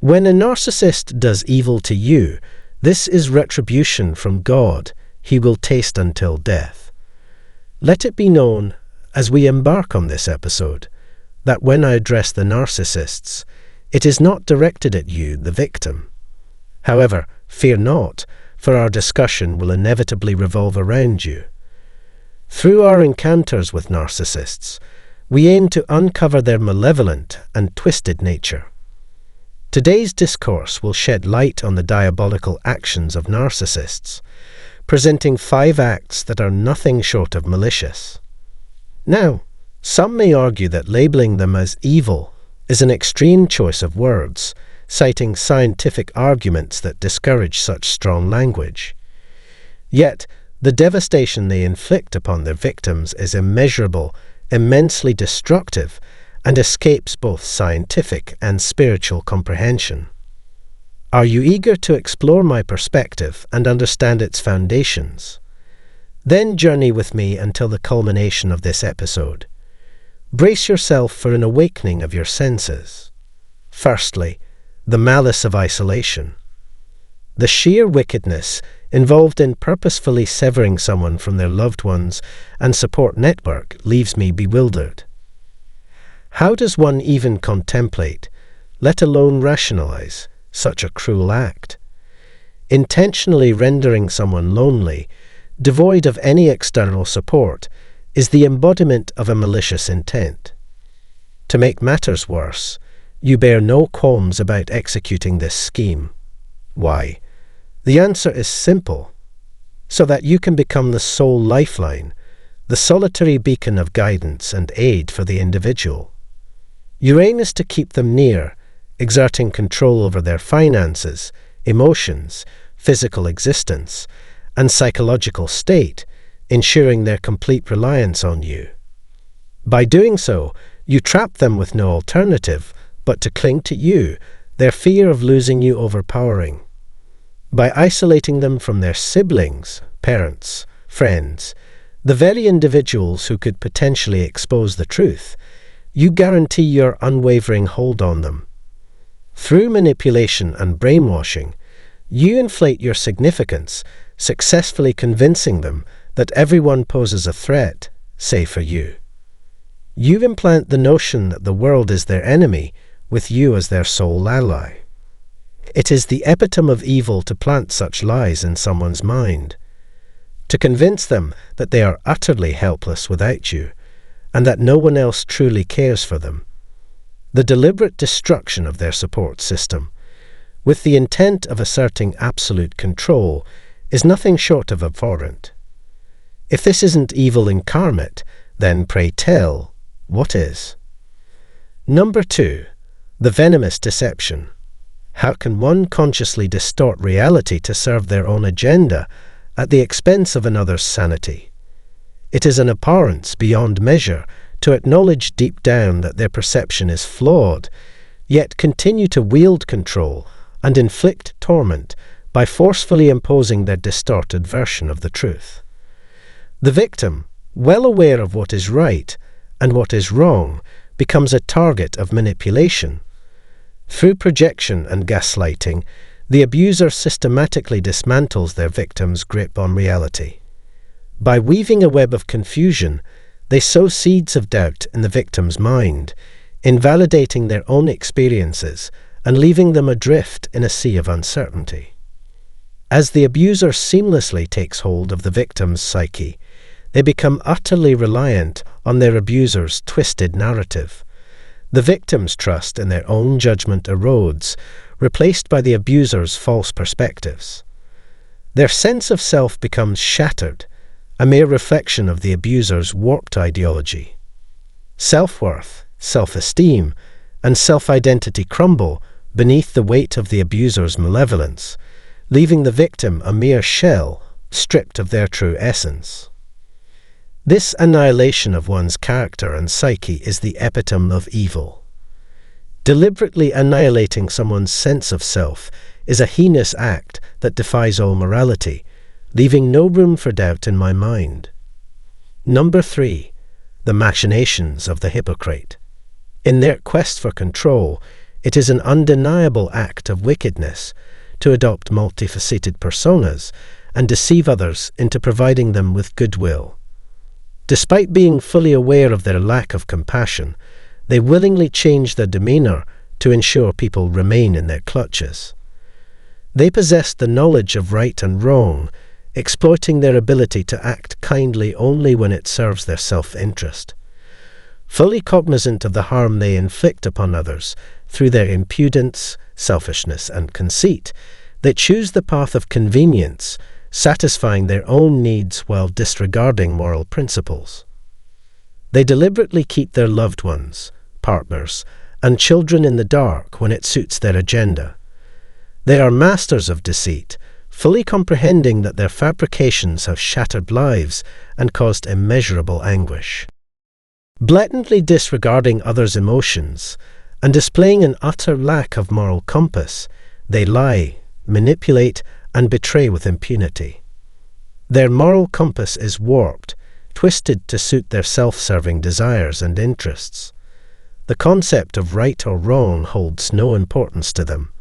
When a narcissist does evil to you, this is retribution from God. He will taste until death. Let it be known, as we embark on this episode, that when I address the narcissists, it is not directed at you, the victim. However, fear not, for our discussion will inevitably revolve around you. Through our encounters with narcissists, we aim to uncover their malevolent and twisted nature. Today's discourse will shed light on the diabolical actions of narcissists, presenting 5 acts that are nothing short of malicious. Now, some may argue that labeling them as evil is an extreme choice of words, citing scientific arguments that discourage such strong language. Yet, the devastation they inflict upon their victims is immeasurable, immensely destructive, and escapes both scientific and spiritual comprehension. Are you eager to explore my perspective and understand its foundations? Then journey with me until the culmination of this episode. Brace yourself for an awakening of your senses. Firstly, the malice of isolation. The sheer wickedness involved in purposefully severing someone from their loved ones and support network leaves me bewildered. How does one even contemplate, let alone rationalize, such a cruel act? Intentionally rendering someone lonely, devoid of any external support, is the embodiment of a malicious intent. To make matters worse, you bear no qualms about executing this scheme. Why? The answer is simple. So that you can become the sole lifeline, the solitary beacon of guidance and aid for the individual. Your aim is to keep them near, exerting control over their finances, emotions, physical existence, and psychological state, ensuring their complete reliance on you. By doing so, you trap them with no alternative but to cling to you, their fear of losing you overpowering. By isolating them from their siblings, parents, friends, the very individuals who could potentially expose the truth, you guarantee your unwavering hold on them. Through manipulation and brainwashing, you inflate your significance, successfully convincing them that everyone poses a threat, save for you. You implant the notion that the world is their enemy, with you as their sole ally. It is the epitome of evil to plant such lies in someone's mind, to convince them that they are utterly helpless without you, and that no one else truly cares for them. The deliberate destruction of their support system, with the intent of asserting absolute control, is nothing short of abhorrent. If this isn't evil incarnate, then pray tell, what is? Number 2, the venomous deception. How can one consciously distort reality to serve their own agenda at the expense of another's sanity? It is an abhorrence beyond measure to acknowledge deep down that their perception is flawed, yet continue to wield control and inflict torment by forcefully imposing their distorted version of the truth. The victim, well aware of what is right and what is wrong, becomes a target of manipulation. Through projection and gaslighting, the abuser systematically dismantles their victim's grip on reality. By weaving a web of confusion, they sow seeds of doubt in the victim's mind, invalidating their own experiences and leaving them adrift in a sea of uncertainty. As the abuser seamlessly takes hold of the victim's psyche, they become utterly reliant on their abuser's twisted narrative. The victim's trust in their own judgment erodes, replaced by the abuser's false perspectives. Their sense of self becomes shattered, a mere reflection of the abuser's warped ideology. Self-worth, self-esteem, and self-identity crumble beneath the weight of the abuser's malevolence, leaving the victim a mere shell, stripped of their true essence. This annihilation of one's character and psyche is the epitome of evil. Deliberately annihilating someone's sense of self is a heinous act that defies all morality, leaving no room for doubt in my mind. Number 3, the machinations of the hypocrite. In their quest for control, It is an undeniable act of wickedness to adopt multifaceted personas and deceive others into providing them with goodwill. Despite being fully aware of their lack of compassion, they willingly change their demeanor to ensure people remain in their clutches. They possess the knowledge of right and wrong, exploiting their ability to act kindly only when it serves their self-interest. Fully cognizant of the harm they inflict upon others through their impudence, selfishness, and conceit, they choose the path of convenience, satisfying their own needs while disregarding moral principles. They deliberately keep their loved ones, partners, and children in the dark when it suits their agenda. They are masters of deceit, fully comprehending that their fabrications have shattered lives and caused immeasurable anguish. Blatantly disregarding others' emotions and displaying an utter lack of moral compass, they lie, manipulate, and betray with impunity. Their moral compass is warped, twisted to suit their self-serving desires and interests. The concept of right or wrong holds no importance to them.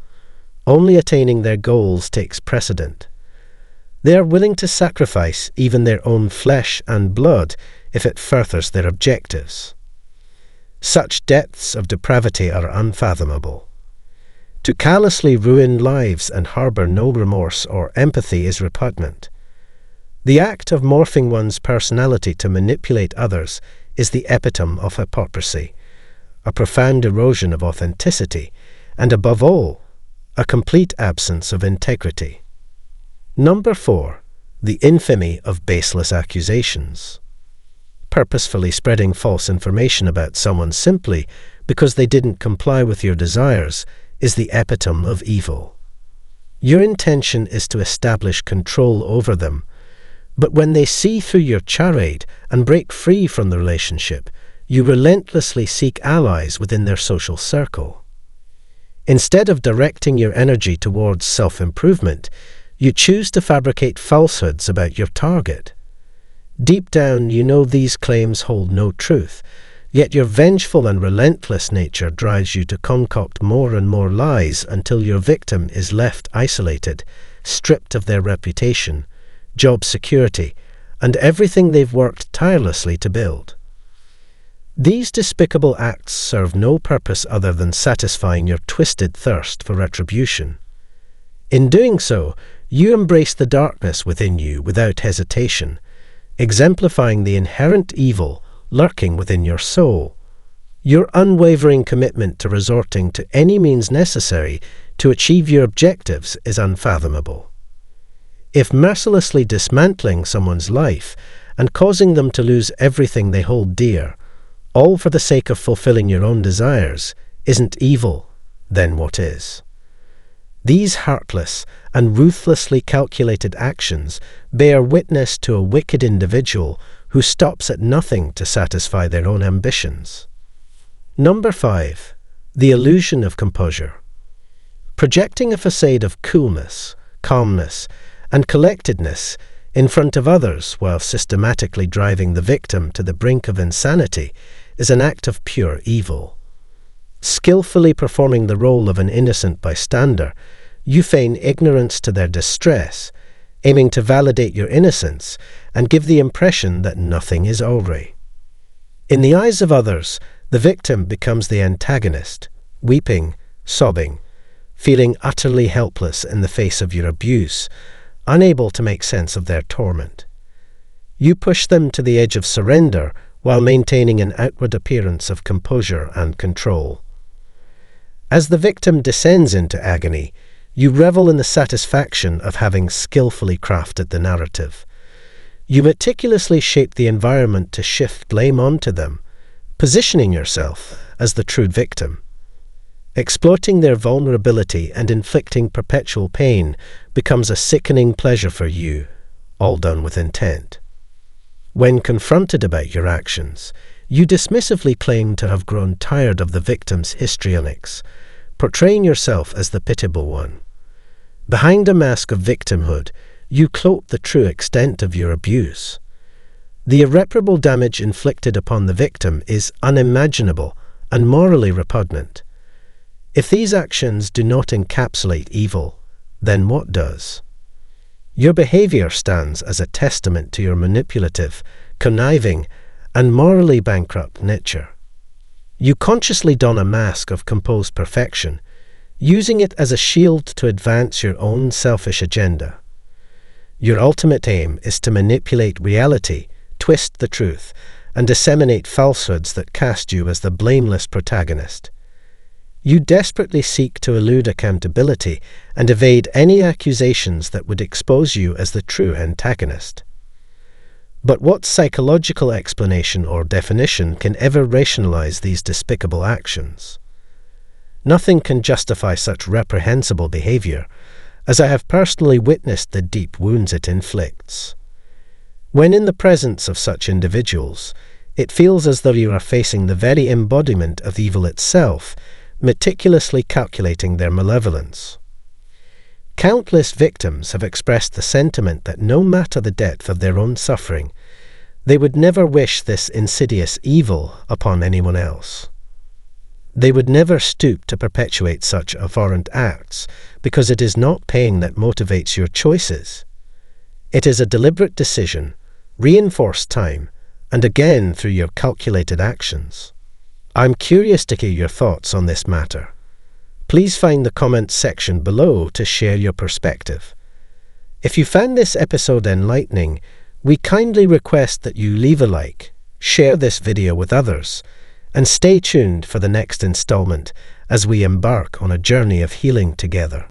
Only attaining their goals takes precedent. They are willing to sacrifice even their own flesh and blood if it furthers their objectives. Such depths of depravity are unfathomable. To callously ruin lives and harbour no remorse or empathy is repugnant. The act of morphing one's personality to manipulate others is the epitome of hypocrisy, a profound erosion of authenticity, and above all, a complete absence of integrity. Number 4. The infamy of baseless accusations. Purposefully spreading false information about someone simply because they didn't comply with your desires is the epitome of evil. Your intention is to establish control over them, but when they see through your charade and break free from the relationship, you relentlessly seek allies within their social circle. Instead of directing your energy towards self-improvement, you choose to fabricate falsehoods about your target. Deep down, you know these claims hold no truth, yet your vengeful and relentless nature drives you to concoct more and more lies until your victim is left isolated, stripped of their reputation, job security, and everything they've worked tirelessly to build. These despicable acts serve no purpose other than satisfying your twisted thirst for retribution. In doing so, you embrace the darkness within you without hesitation, exemplifying the inherent evil lurking within your soul. Your unwavering commitment to resorting to any means necessary to achieve your objectives is unfathomable. If mercilessly dismantling someone's life and causing them to lose everything they hold dear, all for the sake of fulfilling your own desires, isn't evil, then what is? These heartless and ruthlessly calculated actions bear witness to a wicked individual who stops at nothing to satisfy their own ambitions. Number 5. The illusion of composure. Projecting a facade of coolness, calmness, and collectedness in front of others while systematically driving the victim to the brink of insanity is an act of pure evil. Skillfully performing the role of an innocent bystander, you feign ignorance to their distress, aiming to validate your innocence and give the impression that nothing is awry. In the eyes of others, the victim becomes the antagonist, weeping, sobbing, feeling utterly helpless in the face of your abuse, unable to make sense of their torment. You push them to the edge of surrender while maintaining an outward appearance of composure and control. As the victim descends into agony, you revel in the satisfaction of having skillfully crafted the narrative. You meticulously shape the environment to shift blame onto them, positioning yourself as the true victim. Exploiting their vulnerability and inflicting perpetual pain becomes a sickening pleasure for you, all done with intent. When confronted about your actions, you dismissively claim to have grown tired of the victim's histrionics, portraying yourself as the pitiable one. Behind a mask of victimhood, you cloak the true extent of your abuse. The irreparable damage inflicted upon the victim is unimaginable and morally repugnant. If these actions do not encapsulate evil, then what does? Your behavior stands as a testament to your manipulative, conniving, and morally bankrupt nature. You consciously don a mask of composed perfection, using it as a shield to advance your own selfish agenda. Your ultimate aim is to manipulate reality, twist the truth, and disseminate falsehoods that cast you as the blameless protagonist. You desperately seek to elude accountability and evade any accusations that would expose you as the true antagonist. But what psychological explanation or definition can ever rationalize these despicable actions? Nothing can justify such reprehensible behavior, as I have personally witnessed the deep wounds it inflicts. When in the presence of such individuals, it feels as though you are facing the very embodiment of evil itself, meticulously calculating their malevolence. Countless victims have expressed the sentiment that no matter the depth of their own suffering, they would never wish this insidious evil upon anyone else. They would never stoop to perpetuate such abhorrent acts because it is not pain that motivates your choices. It is a deliberate decision, reinforced time, and again through your calculated actions. I'm curious to hear your thoughts on this matter. Please find the comments section below to share your perspective. If you found this episode enlightening, we kindly request that you leave a like, share this video with others, and stay tuned for the next installment as we embark on a journey of healing together.